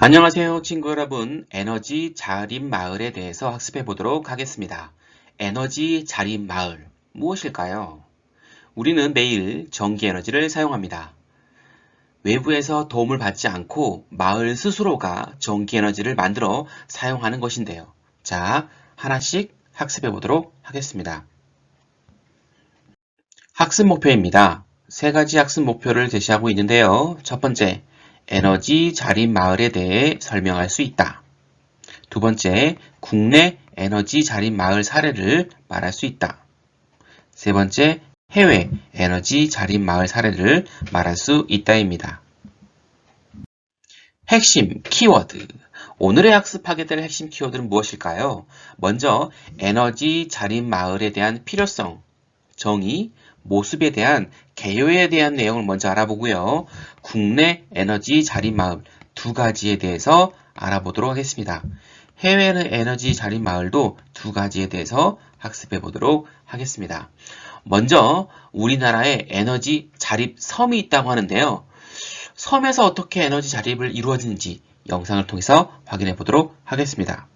안녕하세요, 친구 여러분. 에너지 자립 마을에 대해서 학습해 보도록 하겠습니다. 에너지 자립 마을, 무엇일까요? 우리는 매일 전기 에너지를 사용합니다. 외부에서 도움을 받지 않고 마을 스스로가 전기 에너지를 만들어 사용하는 것인데요. 자, 하나씩 학습해 보도록 하겠습니다. 학습 목표입니다. 세 가지 학습 목표를 제시하고 있는데요. 첫 번째, 에너지 자립 마을에 대해 설명할 수 있다. 두 번째, 국내 에너지 자립 마을 사례를 말할 수 있다. 세 번째, 해외 에너지 자립 마을 사례를 말할 수 있다입니다. 핵심 키워드. 오늘의 학습하게 될 핵심 키워드는 무엇일까요? 먼저 에너지 자립 마을에 대한 필요성, 정의, 모습에 대한 개요에 대한 내용을 먼저 알아보고요. 국내 에너지 자립 마을 두 가지에 대해서 알아보도록 하겠습니다. 해외 에너지 자립 마을도 두 가지에 대해서 학습해 보도록 하겠습니다. 먼저 우리나라에 에너지 자립 섬이 있다고 하는데요. 섬에서 어떻게 에너지 자립을 이루어지는지 영상을 통해서 확인해 보도록 하겠습니다.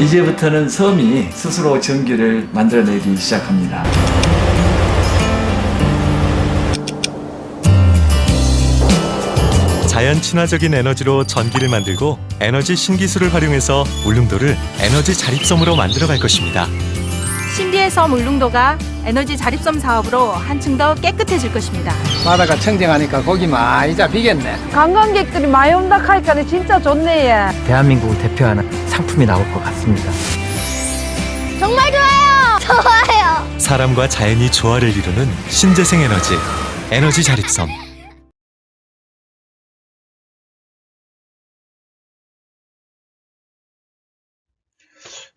이제부터는 섬이 스스로 전기를 만들어내기 시작합니다. 자연 친화적인 에너지로 전기를 만들고 에너지 신기술을 활용해서 울릉도를 에너지 자립섬으로 만들어갈 것입니다. 신비의 섬 울릉도가 에너지 자립섬 사업으로 한층 더 깨끗해질 것입니다. 바다가 청정하니까 고기 많이 잡히겠네. 관광객들이 많이 온다 하니까 진짜 좋네. 예. 대한민국을 대표하는 상품이 나올 것 같습니다. 정말 좋아요! 좋아요! 사람과 자연이 조화를 이루는 신재생 에너지, 에너지 자립섬.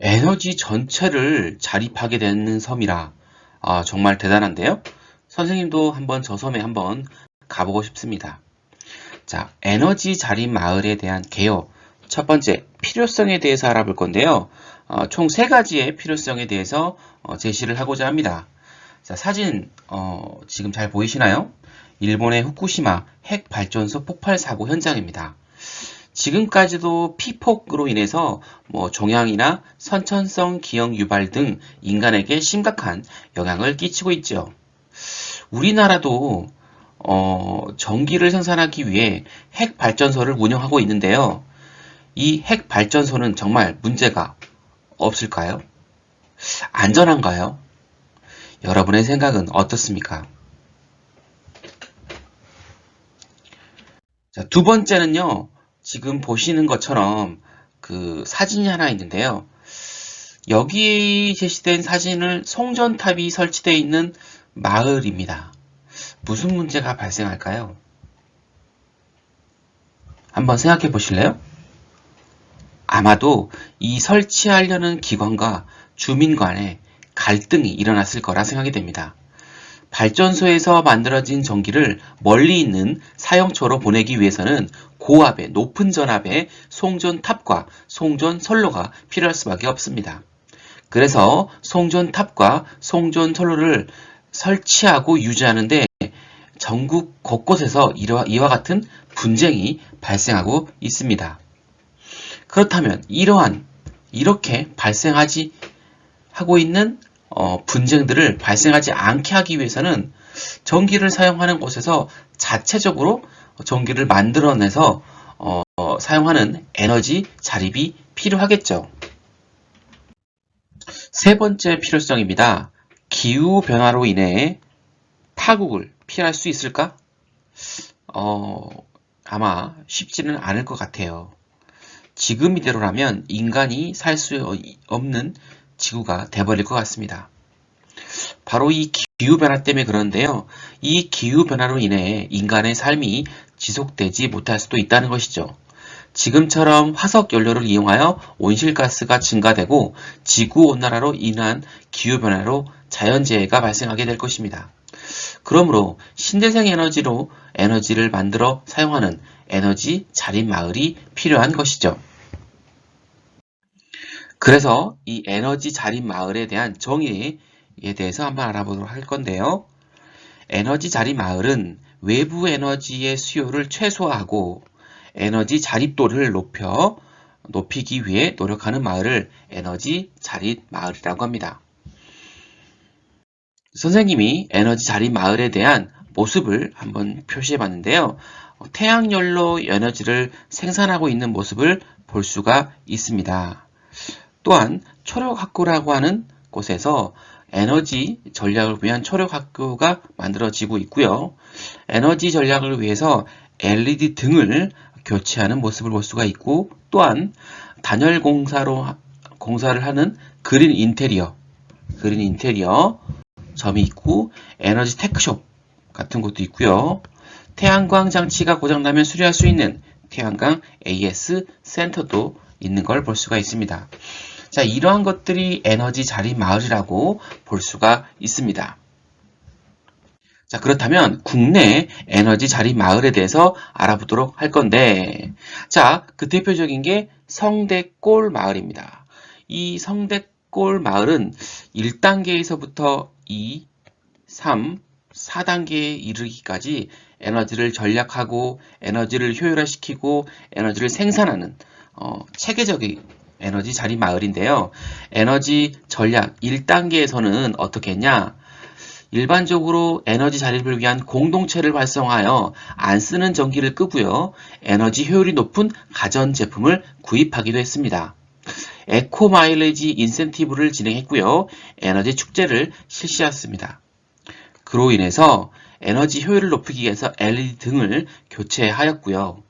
에너지 전체를 자립하게 되는 섬이라 정말 대단한데요. 선생님도 한번 저 섬에 한번 가보고 싶습니다. 자, 에너지 자립 마을에 대한 개요. 첫 번째, 필요성에 대해서 알아볼 건데요. 총 세 가지의 필요성에 대해서 제시를 하고자 합니다. 자, 사진 지금 잘 보이시나요? 일본의 후쿠시마 핵발전소 폭발 사고 현장입니다. 지금까지도 피폭으로 인해서 종양이나 선천성 기형 유발 등 인간에게 심각한 영향을 끼치고 있죠. 우리나라도 전기를 생산하기 위해 핵발전소를 운영하고 있는데요. 이 핵발전소는 정말 문제가 없을까요? 안전한가요? 여러분의 생각은 어떻습니까? 자, 두 번째는요. 지금 보시는 것처럼 그 사진이 하나 있는데요. 여기 제시된 사진은 송전탑이 설치되어 있는 마을입니다. 무슨 문제가 발생할까요? 한번 생각해 보실래요? 아마도 이 설치하려는 기관과 주민 간에 갈등이 일어났을 거라 생각이 됩니다. 발전소에서 만들어진 전기를 멀리 있는 사용처로 보내기 위해서는 고압의 높은 전압의 송전탑과 송전선로가 필요할 수밖에 없습니다. 그래서 송전탑과 송전선로를 설치하고 유지하는데 전국 곳곳에서 이와 같은 분쟁이 발생하고 있습니다. 그렇다면 이렇게 발생하지 하고 있는 분쟁들을 발생하지 않게 하기 위해서는 전기를 사용하는 곳에서 자체적으로 전기를 만들어내서 사용하는 에너지 자립이 필요하겠죠. 세 번째 필요성입니다. 기후변화로 인해 파국을 피할 수 있을까? 아마 쉽지는 않을 것 같아요. 지금 이대로라면 인간이 살 수 없는 지구가 돼버릴 것 같습니다. 바로 이 기후변화 때문에 그런데요. 이 기후변화로 인해 인간의 삶이 지속되지 못할 수도 있다는 것이죠. 지금처럼 화석 연료를 이용하여 온실가스가 증가되고 지구온난화로 인한 기후변화로 자연재해가 발생하게 될 것입니다. 그러므로 신재생 에너지로 에너지를 만들어 사용하는 에너지 자립 마을이 필요한 것이죠. 그래서 이 에너지 자립 마을에 대한 정의에 대해서 한번 알아보도록 할 건데요. 에너지 자립 마을은 외부 에너지의 수요를 최소화하고 에너지 자립도를 높이기 위해 노력하는 마을을 에너지 자립 마을이라고 합니다. 선생님이 에너지 자립 마을에 대한 모습을 한번 표시해 봤는데요. 태양열로 에너지를 생산하고 있는 모습을 볼 수가 있습니다. 또한 초력학교라고 하는 곳에서 에너지 전략을 위한 초력학교가 만들어지고 있고요. 에너지 전략을 위해서 LED 등을 교체하는 모습을 볼 수가 있고, 또한 단열 공사를 하는 그린 인테리어 점이 있고, 에너지 테크숍 같은 곳도 있고요. 태양광 장치가 고장나면 수리할 수 있는 태양광 AS 센터도 있는 걸 볼 수가 있습니다. 자, 이러한 것들이 에너지 자립 마을이라고 볼 수가 있습니다. 자, 그렇다면 국내 에너지 자립 마을에 대해서 알아보도록 할 건데, 자, 그 대표적인 게 성대골 마을입니다. 이 성대골 마을은 1단계에서부터 2, 3, 4단계에 이르기까지 에너지를 전략하고 에너지를 효율화시키고 에너지를 생산하는 체계적인 에너지 자립 마을인데요. 에너지 전략 1단계에서는 어떻게 했냐? 일반적으로 에너지 자립을 위한 공동체를 활성화하여 안 쓰는 전기를 끄고요. 에너지 효율이 높은 가전제품을 구입하기도 했습니다. 에코 마일리지 인센티브를 진행했고요. 에너지 축제를 실시했습니다. 그로 인해서 에너지 효율을 높이기 위해서 LED 등을 교체하였고요.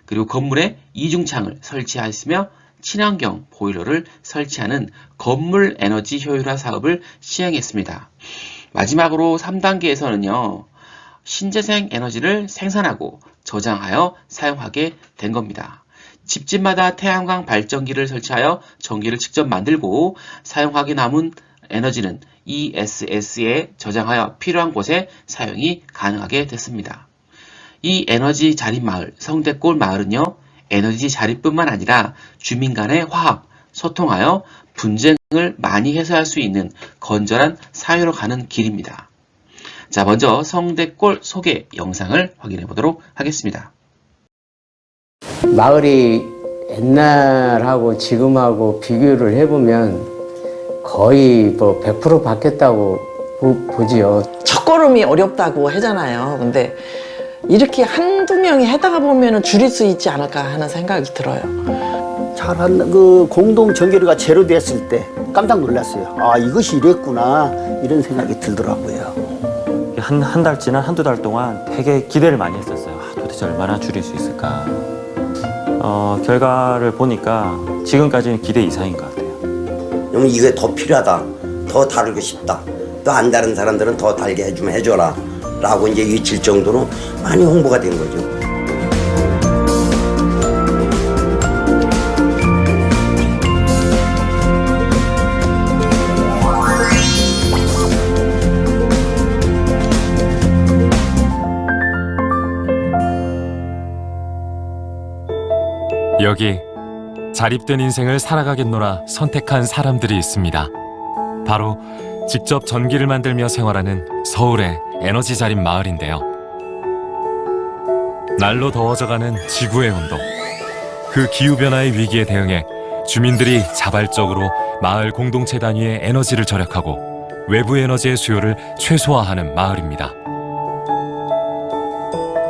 그리고 건물에 이중창을 설치하였으며 친환경 보일러를 설치하는 건물 에너지 효율화 사업을 시행했습니다. 마지막으로 3단계에서는요. 신재생 에너지를 생산하고 저장하여 사용하게 된 겁니다. 집집마다 태양광 발전기를 설치하여 전기를 직접 만들고 사용하기 남은 에너지는 ESS에 저장하여 필요한 곳에 사용이 가능하게 됐습니다. 이 에너지 자립 마을, 성대골 마을은요. 에너지 자립뿐만 아니라 주민 간의 화합, 소통하여 분쟁을 많이 해소할 수 있는 건전한 사회로 가는 길입니다. 자, 먼저 성대골 소개 영상을 확인해 보도록 하겠습니다. 마을이 옛날하고 지금하고 비교를 해보면 거의 뭐 100% 바뀌었다고 보지요. 첫걸음이 어렵다고 하잖아요. 근데 이렇게 한두 명이 하다가 보면 줄일 수 있지 않을까 하는 생각이 들어요. 잘한 그 공동 전기료가 제로 됐을 때 깜짝 놀랐어요. 아, 이것이 이랬구나 이런 생각이 들더라고요. 한 달 지난 한두 달 동안 되게 기대를 많이 했었어요. 도대체 얼마나 줄일 수 있을까. 결과를 보니까 지금까지는 기대 이상인 것 같아요. 그러면 이게 더 필요하다, 더 다루고 싶다, 또 안 다른 사람들은 더 달게 해주면 해줘라 라고 이제 외칠 정도로 많이 홍보가 된 거죠. 여기 자립된 인생을 살아가겠노라 선택한 사람들이 있습니다. 바로 직접 전기를 만들며 생활하는 서울의 에너지 자립 마을인데요. 날로 더워져가는 지구의 온도, 그 기후변화의 위기에 대응해 주민들이 자발적으로 마을 공동체 단위의 에너지를 절약하고 외부 에너지의 수요를 최소화하는 마을입니다.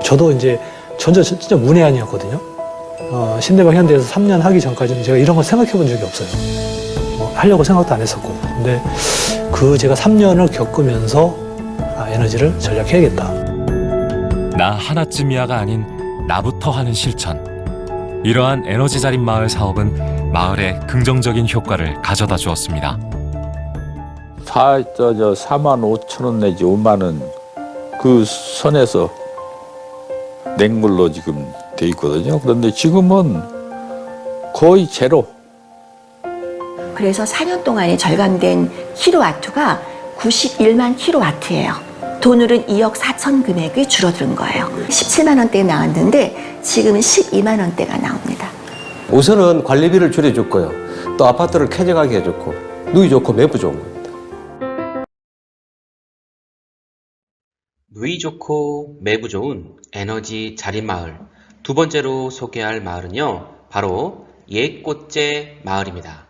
저도 이제 전혀 진짜 문외한이었거든요. 신대방 현대에서 3년 하기 전까지는 제가 이런 걸 생각해 본 적이 없어요. 하려고 생각도 안 했었고, 근데 그 제가 3년을 겪으면서 에너지를 전략해야겠다. 나 하나쯤이야가 아닌 나부터 하는 실천. 이러한 에너지 자립 마을 사업은 마을에 긍정적인 효과를 가져다 주었습니다. 4만 5천 원 내지 5만 원 그 선에서 낸걸로 지금 돼 있거든요. 그런데 지금은 거의 제로. 그래서 4년 동안에 절감된 킬로와트가 91만 킬로와트예요. 돈으로는 2억 4천 금액이 줄어든 거예요. 17만 원대 나왔는데 지금은 12만 원대가 나옵니다. 우선은 관리비를 줄여줬고요. 또 아파트를 쾌적하게 해줬고 누이 좋고 매부 좋은 겁니다. 누이 좋고 매부 좋은 에너지 자립 마을. 두 번째로 소개할 마을은요, 바로 옛꽃제 마을입니다.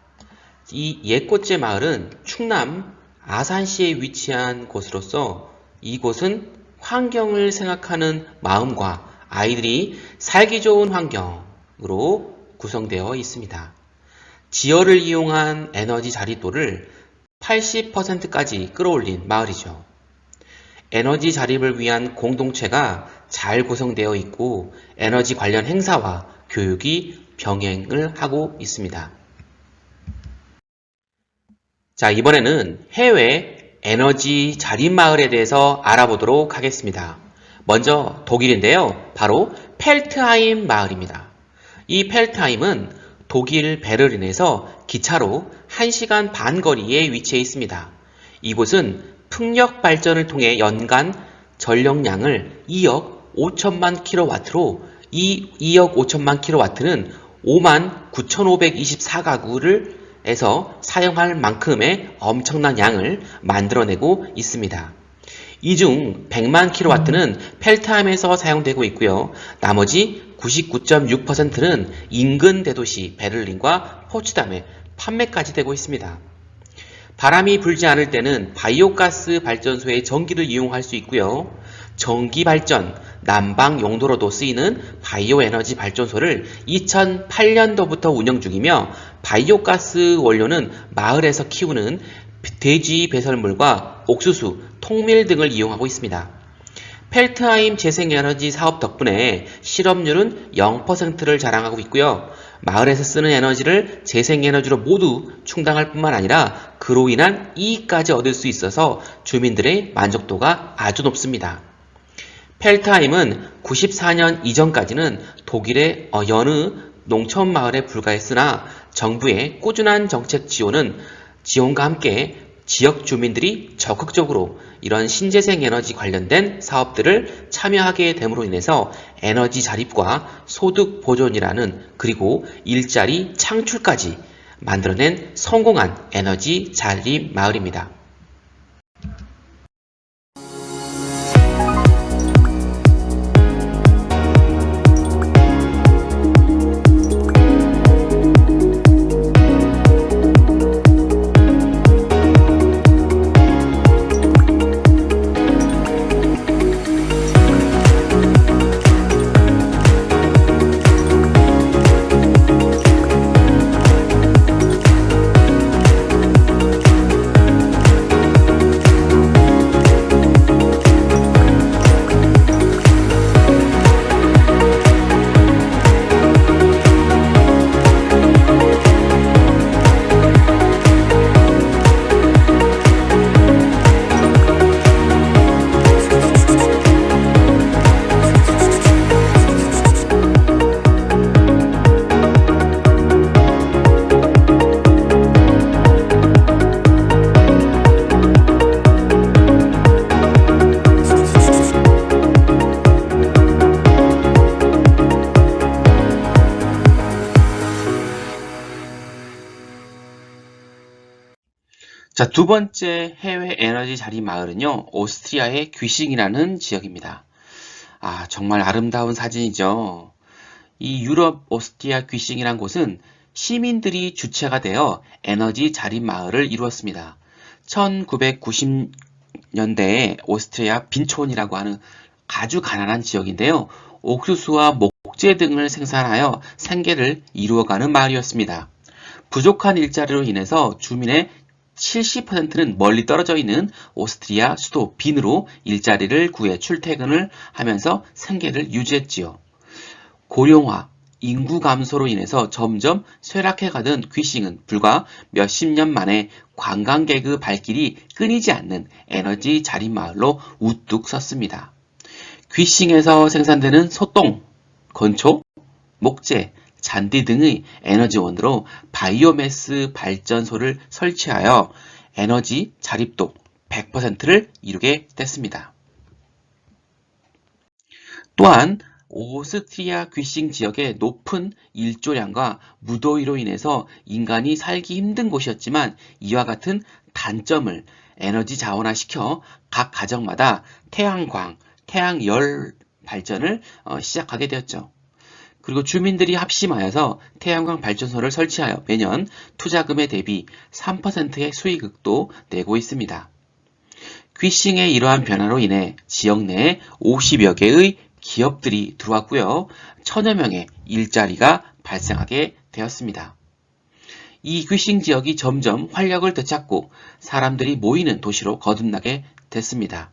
이 옛꽃제 마을은 충남 아산시에 위치한 곳으로서 이곳은 환경을 생각하는 마음과 아이들이 살기 좋은 환경으로 구성되어 있습니다. 지열을 이용한 에너지 자립도를 80%까지 끌어올린 마을이죠. 에너지 자립을 위한 공동체가 잘 구성되어 있고 에너지 관련 행사와 교육이 병행을 하고 있습니다. 자, 이번에는 해외 에너지 자립 마을에 대해서 알아보도록 하겠습니다. 먼저 독일인데요. 바로 펠트하임 마을입니다. 이 펠트하임은 독일 베를린에서 기차로 1시간 반 거리에 위치해 있습니다. 이곳은 풍력 발전을 통해 연간 전력량을 2억 5천만 킬로와트로 이 2억 5천만 킬로와트는 5만 9,524가구를 에서 사용할 만큼의 엄청난 양을 만들어내고 있습니다. 이 중 100만 킬로와트는 펠트하임에서 사용되고 있고요. 나머지 99.6%는 인근 대도시 베를린과 포츠담에 판매까지 되고 있습니다. 바람이 불지 않을 때는 바이오가스 발전소의 전기를 이용할 수 있고요. 전기 발전, 난방 용도로도 쓰이는 바이오 에너지 발전소를 2008년도부터 운영 중이며 바이오가스 원료는 마을에서 키우는 돼지 배설물과 옥수수, 통밀 등을 이용하고 있습니다. 펠트하임 재생에너지 사업 덕분에 실업률은 0%를 자랑하고 있고요. 마을에서 쓰는 에너지를 재생에너지로 모두 충당할 뿐만 아니라 그로 인한 이익까지 얻을 수 있어서 주민들의 만족도가 아주 높습니다. 펠트하임은 94년 이전까지는 독일의 여느 농촌 마을에 불과했으나 정부의 꾸준한 정책 지원과 함께 지역 주민들이 적극적으로 이런 신재생 에너지 관련된 사업들을 참여하게 됨으로 인해서 에너지 자립과 소득 보존이라는 그리고 일자리 창출까지 만들어낸 성공한 에너지 자립 마을입니다. 자, 두 번째 해외 에너지 자립 마을은요, 오스트리아의 귀싱이라는 지역입니다. 아, 정말 아름다운 사진이죠. 이 유럽 오스트리아 귀싱이란 곳은 시민들이 주체가 되어 에너지 자립 마을을 이루었습니다. 1990년대에 오스트리아 빈촌이라고 하는 아주 가난한 지역인데요. 옥수수와 목재 등을 생산하여 생계를 이루어가는 마을이었습니다. 부족한 일자리로 인해서 주민의 70%는 멀리 떨어져 있는 오스트리아 수도 빈으로 일자리를 구해 출퇴근을 하면서 생계를 유지했지요. 고령화, 인구 감소로 인해서 점점 쇠락해가던 귀싱은 불과 몇십 년 만에 관광객의 발길이 끊이지 않는 에너지 자립마을로 우뚝 섰습니다. 귀싱에서 생산되는 소똥, 건초, 목재, 잔디 등의 에너지원으로 바이오매스 발전소를 설치하여 에너지 자립도 100%를 이루게 됐습니다. 또한 오스트리아 귀싱 지역의 높은 일조량과 무더위로 인해서 인간이 살기 힘든 곳이었지만 이와 같은 단점을 에너지 자원화시켜 각 가정마다 태양광, 태양열 발전을 시작하게 되었죠. 그리고 주민들이 합심하여서 태양광 발전소를 설치하여 매년 투자금에 대비 3%의 수익도 내고 있습니다. 귀싱의 이러한 변화로 인해 지역 내에 50여 개의 기업들이 들어왔고요. 1000여 명의 일자리가 발생하게 되었습니다. 이 귀싱 지역이 점점 활력을 되찾고 사람들이 모이는 도시로 거듭나게 됐습니다.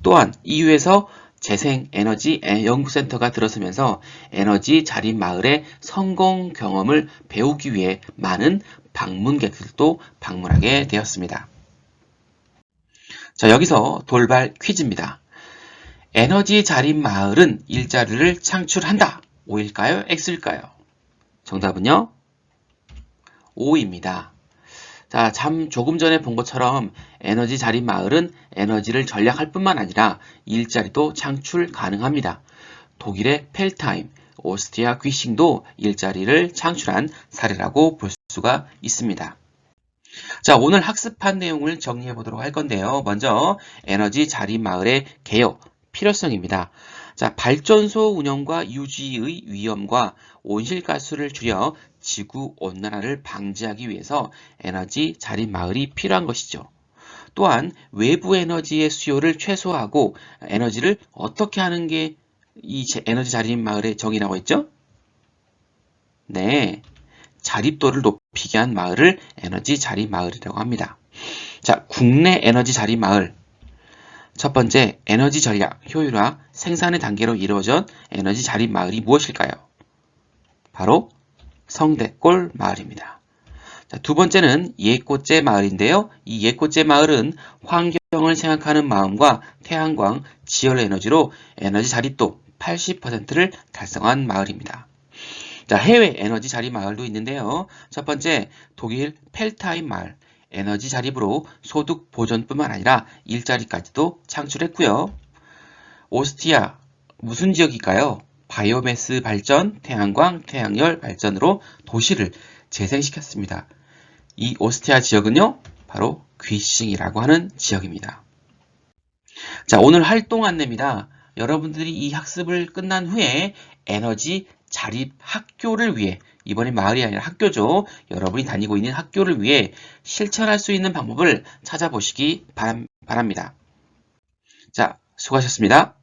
또한 EU에서 재생에너지 연구센터가 들어서면서 에너지 자립 마을의 성공 경험을 배우기 위해 많은 방문객들도 방문하게 되었습니다. 자, 여기서 돌발 퀴즈입니다. 에너지 자립 마을은 일자리를 창출한다. O일까요? X일까요? 정답은요? O입니다. 자, 조금 전에 본 것처럼 에너지 자립 마을은 에너지를 절약할 뿐만 아니라 일자리도 창출 가능합니다. 독일의 펠타임, 오스트리아 귀싱도 일자리를 창출한 사례라고 볼 수가 있습니다. 자, 오늘 학습한 내용을 정리해 보도록 할 건데요. 먼저 에너지 자립 마을의 개요, 필요성입니다. 자, 발전소 운영과 유지의 위험과 온실가스를 줄여 지구 온난화를 방지하기 위해서 에너지 자립 마을이 필요한 것이죠. 또한 외부 에너지의 수요를 최소화하고 에너지를 어떻게 하는 게 이 에너지 자립 마을의 정의라고 했죠? 네, 자립도를 높이게 한 마을을 에너지 자립 마을이라고 합니다. 자, 국내 에너지 자립 마을. 첫 번째, 에너지 전략, 효율화, 생산의 단계로 이루어진 에너지 자립 마을이 무엇일까요? 바로 성대골 마을입니다. 자, 두 번째는 옛꽃제 마을인데요. 이 옛꽃제 마을은 환경을 생각하는 마음과 태양광, 지열 에너지로 에너지 자립도 80%를 달성한 마을입니다. 자, 해외 에너지 자립 마을도 있는데요. 첫 번째, 독일 펠타임 마을. 에너지 자립으로 소득 보전뿐만 아니라 일자리까지도 창출했고요. 오스트리아 무슨 지역일까요? 바이오매스 발전, 태양광, 태양열 발전으로 도시를 재생시켰습니다. 이 오스트리아 지역은요, 바로 귀싱이라고 하는 지역입니다. 자, 오늘 활동 안내입니다. 여러분들이 이 학습을 끝난 후에 에너지 자립 학교를 위해, 이번엔 마을이 아니라 학교죠. 여러분이 다니고 있는 학교를 위해 실천할 수 있는 방법을 찾아보시기 바랍니다. 자, 수고하셨습니다.